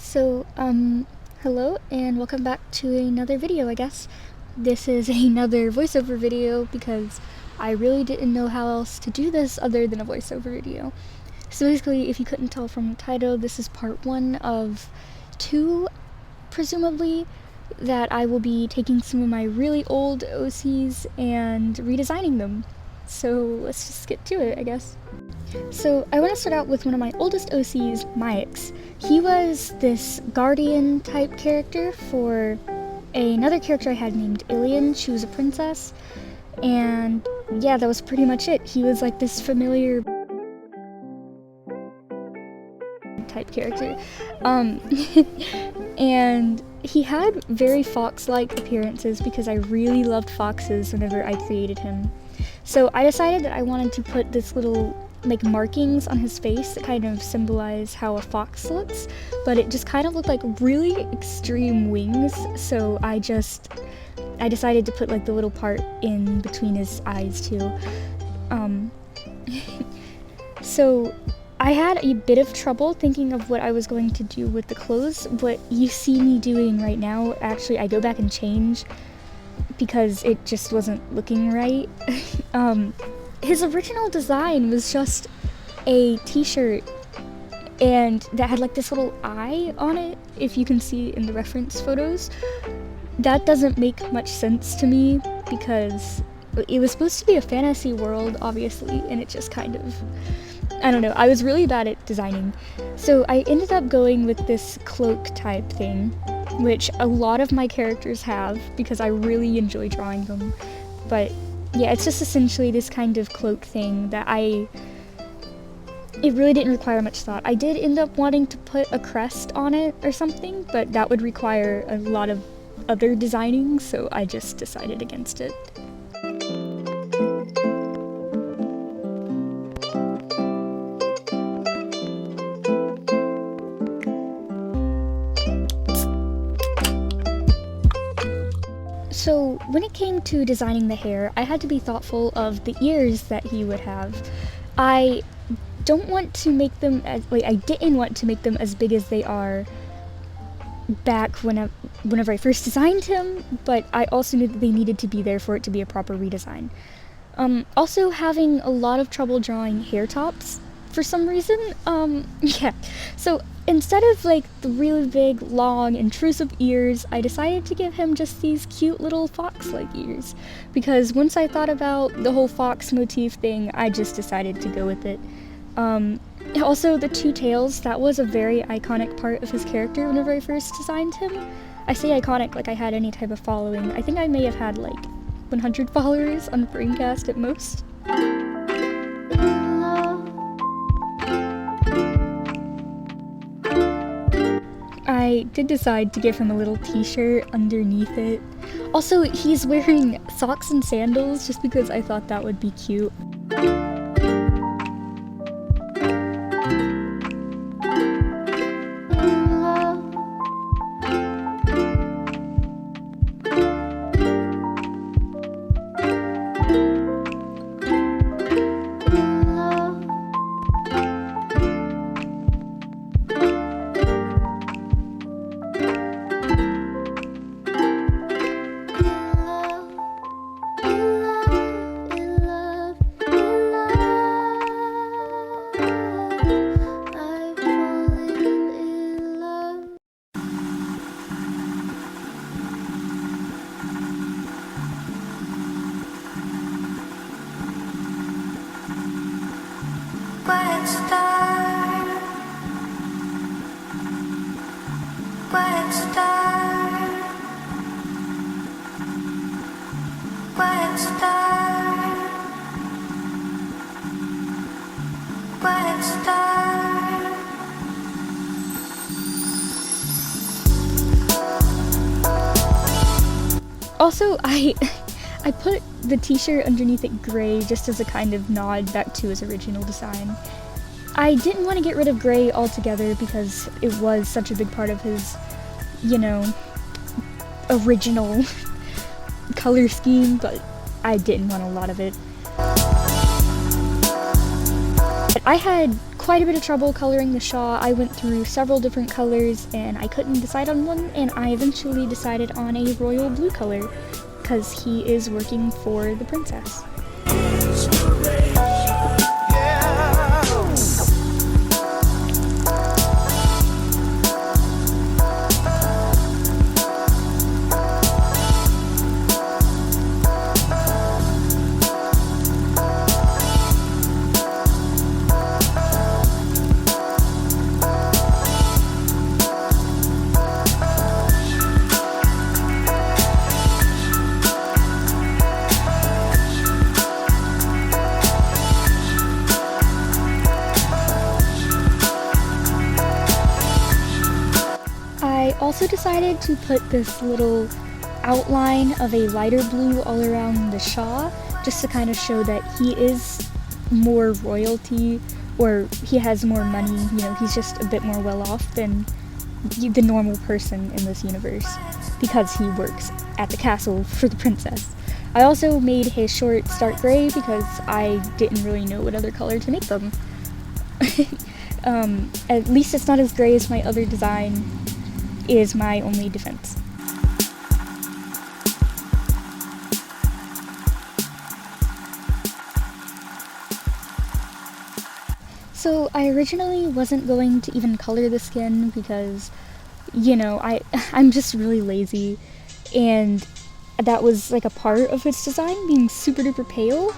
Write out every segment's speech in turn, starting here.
Hello and welcome back to another video, I guess. This is another voiceover video because I really didn't know how else to do this other than a voiceover video. So basically, if you couldn't tell from the title, this is part one of two, presumably, that I will be taking some of my really old OCs and redesigning them. So let's just get to it, I guess. So I want to start out with one of my oldest OCs, Myx. He was this guardian type character for another character I had named Ilian. She was a princess, and yeah, that was pretty much it. He was like this familiar type character. And he had very fox-like appearances because I really loved foxes whenever I created him. So I decided that I wanted to put this little markings on his face that kind of symbolize how a fox looks, but it just kind of looked like really extreme wings, so I decided to put the little part in between his eyes too. So I had a bit of trouble thinking of what I was going to do with the clothes. What you see me doing right now, actually I go back and change because it just wasn't looking right. His original design was just a t-shirt and that had this little eye on it, if you can see in the reference photos. That doesn't make much sense to me because it was supposed to be a fantasy world, obviously, and it just kind of, I don't know, I was really bad at designing. So I ended up going with this cloak type thing, which a lot of my characters have because I really enjoy drawing them. But yeah, it's just essentially this kind of cloak thing that it really didn't require much thought. I did end up wanting to put a crest on it or something, but that would require a lot of other designing, so I just decided against it. So when it came to designing the hair, I had to be thoughtful of the ears that he would have. I didn't want to make them as big as they are back whenever I first designed him, but I also knew that they needed to be there for it to be a proper redesign. Also having a lot of trouble drawing hair tops for some reason. Yeah. So instead of the really big, long, intrusive ears, I decided to give him just these cute little fox-like ears. Because once I thought about the whole fox motif thing, I just decided to go with it. Also, the two tails, that was a very iconic part of his character whenever I first designed him. I say iconic like I had any type of following. I think I may have had 100 followers on Braincast at most. I did decide to give him a little t-shirt underneath it. Also, he's wearing socks and sandals just because I thought that would be cute. Quiet star, quiet star, quiet star, quiet star. Also, I put the t-shirt underneath it gray just as a kind of nod back to his original design. I didn't want to get rid of gray altogether because it was such a big part of his, original color scheme, but I didn't want a lot of it. I had quite a bit of trouble coloring the Shaw. I went through several different colors and I couldn't decide on one, and I eventually decided on a royal blue color because he is working for the princess. I also decided to put this little outline of a lighter blue all around the Shaw, just to kind of show that he is more royalty, or he has more money, you know, he's just a bit more well off than the normal person in this universe, because he works at the castle for the princess. I also made his shorts dark gray because I didn't really know what other color to make them. At least it's not as gray as my other design, is my only defense. So I originally wasn't going to even color the skin because, you know, I'm just really lazy, and that was like a part of its design, being super duper pale.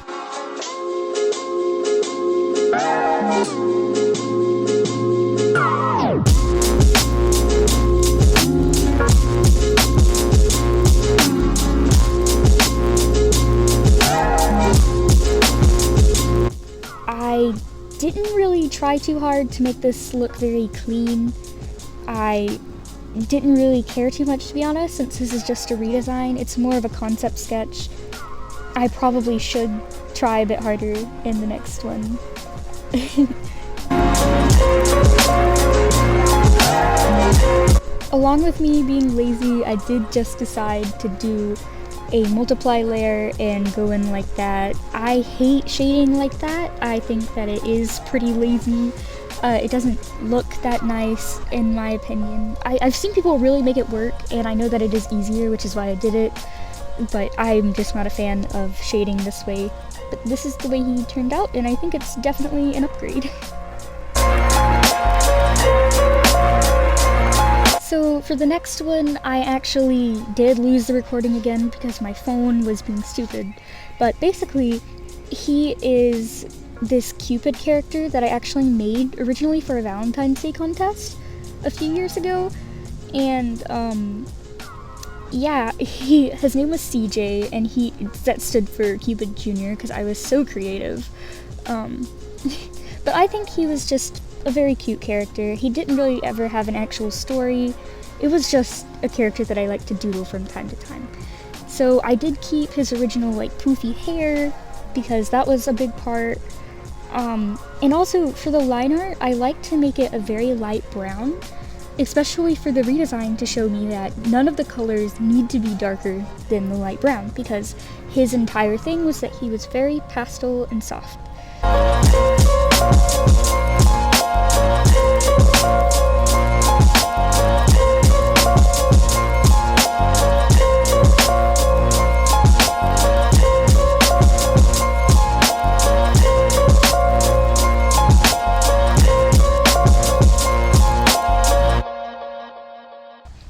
I didn't really try too hard to make this look very clean. I didn't really care too much, to be honest, since this is just a redesign. It's more of a concept sketch. I probably should try a bit harder in the next one. Along with me being lazy, I did just decide to do a multiply layer and go in like that. I hate shading like that. I think that it is pretty lazy. It doesn't look that nice, in my opinion. I've seen people really make it work, and I know that it is easier, which is why I did it, but I'm just not a fan of shading this way. But this is the way he turned out, and I think it's definitely an upgrade. So for the next one, I actually did lose the recording again because my phone was being stupid. But basically, he is this Cupid character that I actually made originally for a Valentine's Day contest a few years ago. And yeah, his name was CJ, and that stood for Cupid Jr. because I was so creative. But I think he was just a very cute character. He didn't really ever have an actual story. It was just a character that I like to doodle from time to time. So I did keep his original like poofy hair because that was a big part. And also for the line art, I like to make it a very light brown, especially for the redesign, to show me that none of the colors need to be darker than the light brown, because his entire thing was that he was very pastel and soft.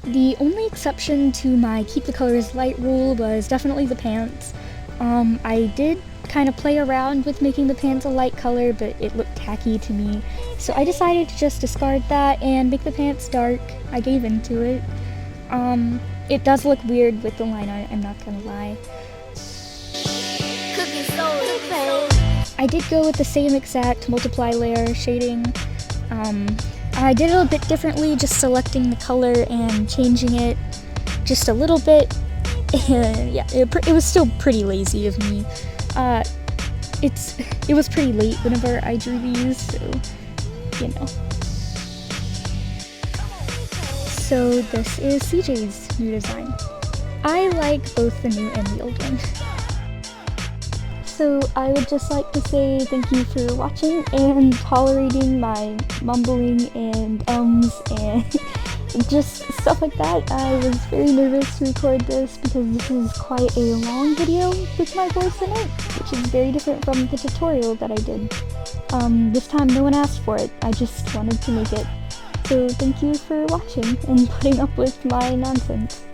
The only exception to my keep the colors light rule was definitely the pants. I did kind of play around with making the pants a light color, but it looked tacky to me. So I decided to just discard that and make the pants dark. I gave into it. It does look weird with the line art, I'm not gonna lie. I did go with the same exact multiply layer shading. I did it a bit differently, just selecting the color and changing it just a little bit. Yeah, it was still pretty lazy of me. It was pretty late whenever I drew these, so, you know. So this is CJ's new design. I like both the new and the old one. So I would just like to say thank you for watching and tolerating my mumbling and ums and just stuff like that. I was very nervous to record this because this is quite a long video with my voice in it, which is very different from the tutorial that I did. This time no one asked for it, I just wanted to make it. So thank you for watching and putting up with my nonsense.